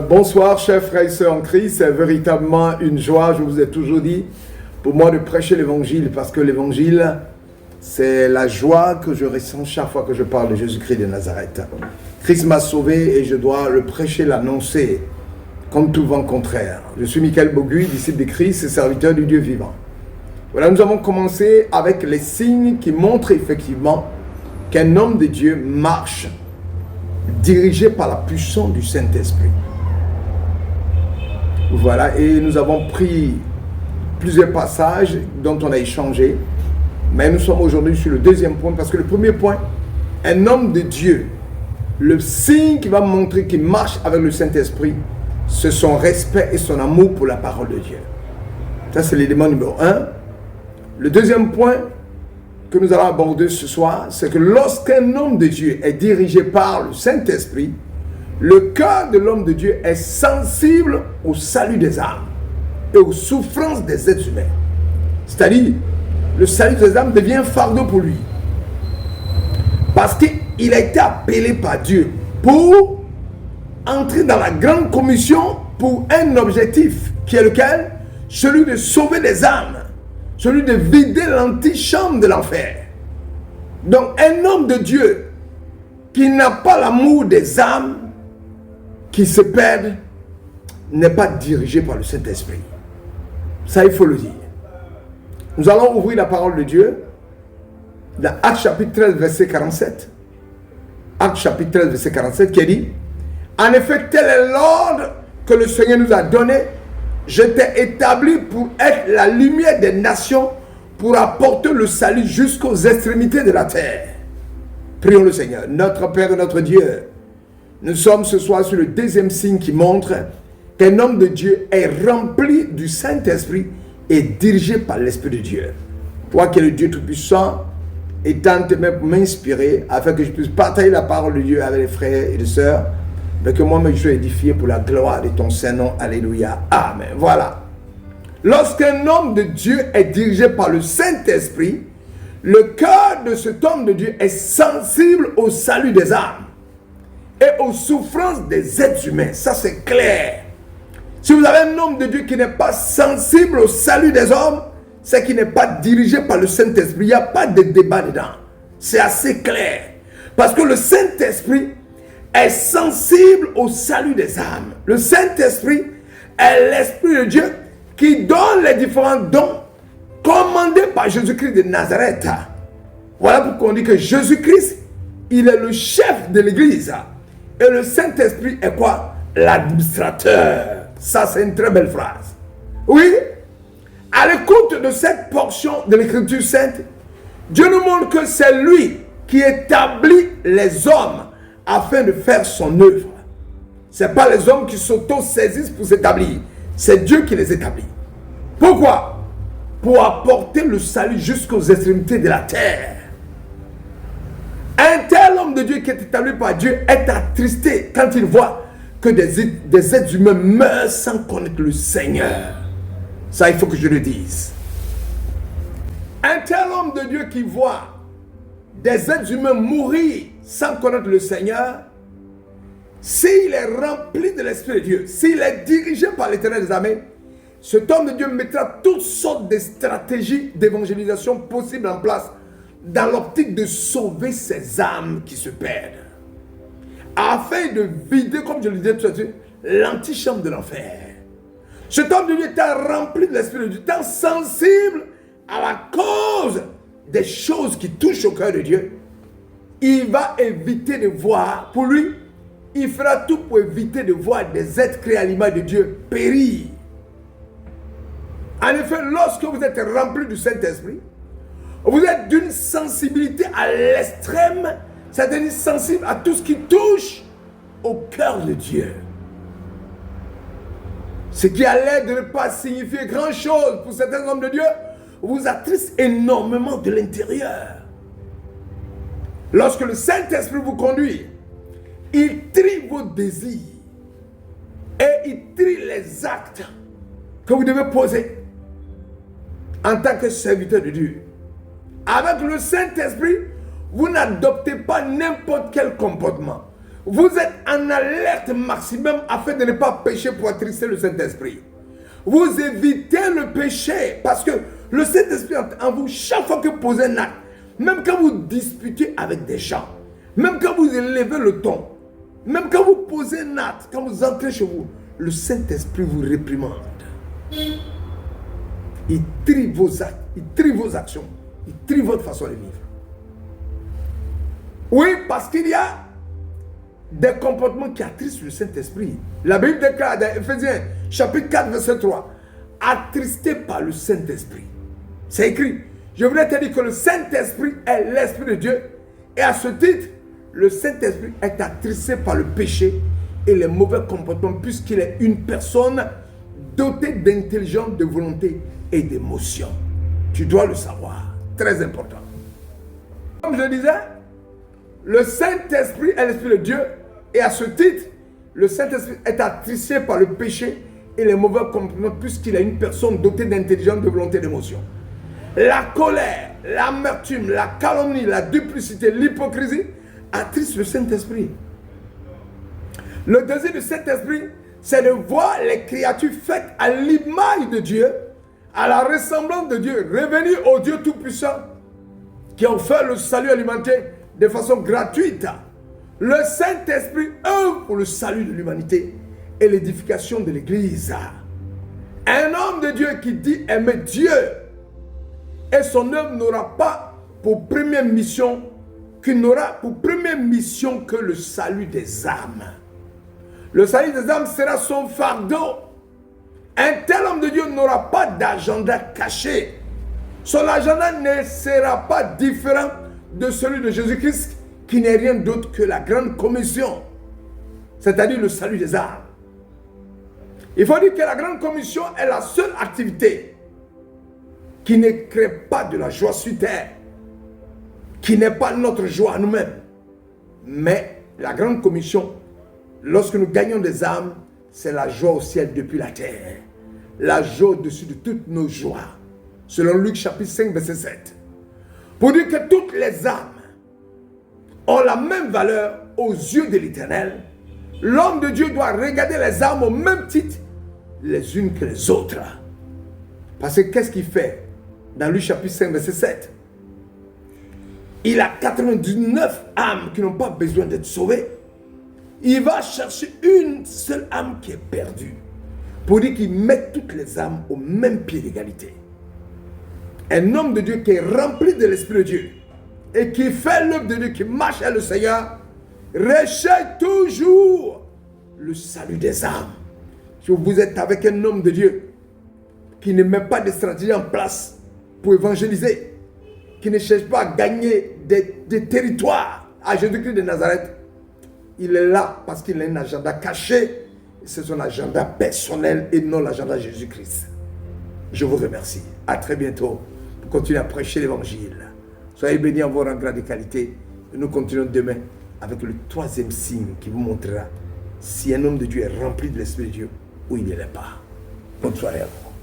Bonsoir, chers frères et sœurs en Christ. C'est véritablement une joie, je vous ai toujours dit, pour moi de prêcher l'évangile, parce que l'évangile, c'est la joie que je ressens chaque fois que je parle de Jésus-Christ de Nazareth. Christ m'a sauvé et je dois le prêcher, l'annoncer, comme tout vent contraire. Je suis Michael Boguy, disciple de Christ et serviteur du Dieu vivant. Voilà, nous avons commencé avec les signes qui montrent effectivement qu'un homme de Dieu marche dirigé par la puissance du Saint-Esprit. Voilà, et nous avons pris plusieurs passages dont on a échangé, mais nous sommes aujourd'hui sur le deuxième point, parce que le premier point, un homme de Dieu, le signe qui va montrer qu'il marche avec le Saint-Esprit, c'est son respect et son amour pour la parole de Dieu. Ça, c'est l'élément numéro 1. Le deuxième point que nous allons aborder ce soir, c'est que lorsqu'un homme de Dieu est dirigé par le Saint-Esprit, le cœur de l'homme de Dieu est sensible au salut des âmes et aux souffrances des êtres humains. C'est-à-dire, le salut des âmes devient un fardeau pour lui. Parce qu'il a été appelé par Dieu pour entrer dans la grande commission pour un objectif, qui est lequel? Celui de sauver des âmes, celui de vider l'antichambre de l'enfer. Donc, un homme de Dieu qui n'a pas l'amour des âmes qui se perdent n'est pas dirigé par le Saint-Esprit. Ça, il faut le dire. Nous allons ouvrir la parole de Dieu dans Actes chapitre 13, verset 47. Actes chapitre 13, verset 47, qui dit: en effet, tel est l'ordre que le Seigneur nous a donné. Je t'ai établi pour être la lumière des nations, pour apporter le salut jusqu'aux extrémités de la terre. Prions le Seigneur. Notre Père et notre Dieu, nous sommes ce soir sur le deuxième signe qui montre qu'un homme de Dieu est rempli du Saint-Esprit et dirigé par l'Esprit de Dieu. Toi qui es le Dieu Tout-Puissant, étends tes mains pour m'inspirer afin que je puisse partager la parole de Dieu avec les frères et les sœurs, mais que moi-même je sois édifié pour la gloire de ton Saint-Nom. Alléluia. Amen. Voilà. Lorsqu'un homme de Dieu est dirigé par le Saint-Esprit, le cœur de cet homme de Dieu est sensible au salut des âmes et aux souffrances des êtres humains. Ça, c'est clair. Si vous avez un homme de Dieu qui n'est pas sensible au salut des hommes, c'est qu'il n'est pas dirigé par le Saint-Esprit. Il n'y a pas de débat dedans. C'est assez clair. Parce que le Saint-Esprit est sensible au salut des âmes. Le Saint-Esprit est l'Esprit de Dieu qui donne les différents dons commandés par Jésus-Christ de Nazareth. Voilà pourquoi on dit que Jésus-Christ, il est le chef de l'Église. Et le Saint-Esprit est quoi? L'administrateur. Ça, c'est une très belle phrase. Oui, à l'écoute de cette portion de l'Écriture sainte, Dieu nous montre que c'est lui qui établit les hommes afin de faire son œuvre. Ce n'est pas les hommes qui s'auto-saisissent pour s'établir. C'est Dieu qui les établit. Pourquoi? Pour apporter le salut jusqu'aux extrémités de la terre. Un tel homme de Dieu qui est établi par Dieu est attristé quand il voit que des êtres humains meurent sans connaître le Seigneur. Ça, il faut que je le dise. Un tel homme de Dieu qui voit des êtres humains mourir sans connaître le Seigneur, s'il est rempli de l'Esprit de Dieu, s'il est dirigé par l'Éternel des armées, cet homme de Dieu mettra toutes sortes de stratégies d'évangélisation possibles en place dans l'optique de sauver ces âmes qui se perdent, afin de vider, comme je le disais tout à l'heure, l'antichambre de l'enfer. Cet homme de Dieu est rempli de l'Esprit de Dieu, tant sensible à la cause des choses qui touchent au cœur de Dieu. Il va éviter de voir, pour lui, il fera tout pour éviter de voir des êtres créés à l'image de Dieu périr. En effet, lorsque vous êtes rempli du Saint-Esprit, vous êtes d'une sensibilité à l'extrême, c'est-à-dire sensible à tout ce qui touche au cœur de Dieu. Ce qui a l'air de ne pas signifier grand-chose pour certains hommes de Dieu, vous attriste énormément de l'intérieur. Lorsque le Saint-Esprit vous conduit, il trie vos désirs et il trie les actes que vous devez poser en tant que serviteur de Dieu. Avec le Saint-Esprit, vous n'adoptez pas n'importe quel comportement. Vous êtes en alerte maximum afin de ne pas pécher pour attrister le Saint-Esprit. Vous évitez le péché parce que le Saint-Esprit en vous, chaque fois que vous posez un acte, même quand vous disputez avec des gens, même quand vous élevez le ton, même quand vous posez un acte, quand vous entrez chez vous, le Saint-Esprit vous réprimande. Il trie vos actes, il trie vos actions, il trie votre façon de vivre. Oui, parce qu'il y a des comportements qui attristent le Saint-Esprit. La Bible déclare dans Éphésiens, chapitre 4, verset 3, attristé par le Saint-Esprit. C'est écrit. Je voudrais te dire que le Saint-Esprit est l'Esprit de Dieu. Et à ce titre, le Saint-Esprit est attristé par le péché et les mauvais comportements, puisqu'il est une personne dotée d'intelligence, de volonté et d'émotion. Tu dois le savoir. Très important. Comme je disais, le Saint-Esprit est l'Esprit de Dieu. Et à ce titre, le Saint-Esprit est attristé par le péché et les mauvais comportements, puisqu'il est une personne dotée d'intelligence, de volonté et d'émotion. La colère, l'amertume, la calomnie, la duplicité, l'hypocrisie attristent le Saint-Esprit. Le désir du Saint-Esprit, c'est de voir les créatures faites à l'image de Dieu, à la ressemblance de Dieu, revenir au Dieu Tout-Puissant, qui a offert le salut alimentaire de façon gratuite. Le Saint-Esprit œuvre pour le salut de l'humanité et l'édification de l'Église. Un homme de Dieu qui dit aimer Dieu et son œuvre n'aura pas pour première mission que le salut des âmes. Le salut des âmes sera son fardeau. Un tel homme de Dieu n'aura pas d'agenda caché. Son agenda ne sera pas différent de celui de Jésus-Christ, qui n'est rien d'autre que la grande commission, c'est-à-dire le salut des âmes. Il faut dire que la grande commission est la seule activité qui ne crée pas de la joie sur terre, qui n'est pas notre joie à nous-mêmes. Mais la grande commission, lorsque nous gagnons des âmes, c'est la joie au ciel depuis la terre. La joie au-dessus de toutes nos joies. Selon Luc chapitre 5, verset 7. Pour dire que toutes les âmes ont la même valeur aux yeux de l'Éternel, l'homme de Dieu doit regarder les âmes au même titre les unes que les autres. Parce que qu'est-ce qu'il fait dans Luc chapitre 5, verset 7? Il a 99 âmes qui n'ont pas besoin d'être sauvées. Il va chercher une seule âme qui est perdue. Pour dire qu'il met toutes les âmes au même pied d'égalité. Un homme de Dieu qui est rempli de l'Esprit de Dieu et qui fait l'œuvre de Dieu, qui marche avec le Seigneur, recherche toujours le salut des âmes. Si vous êtes avec un homme de Dieu qui ne met pas de stratégie en place pour évangéliser, qui ne cherche pas à gagner des territoires à Jésus-Christ de Nazareth, il est là parce qu'il a un agenda caché. C'est son agenda personnel et non l'agenda de Jésus-Christ. Je vous remercie. À très bientôt pour continuer à prêcher l'évangile. Soyez bénis en vos rangs de qualité. Et nous continuons demain avec le troisième signe qui vous montrera si un homme de Dieu est rempli de l'Esprit de Dieu ou il ne l'est pas. Bonne soirée à vous.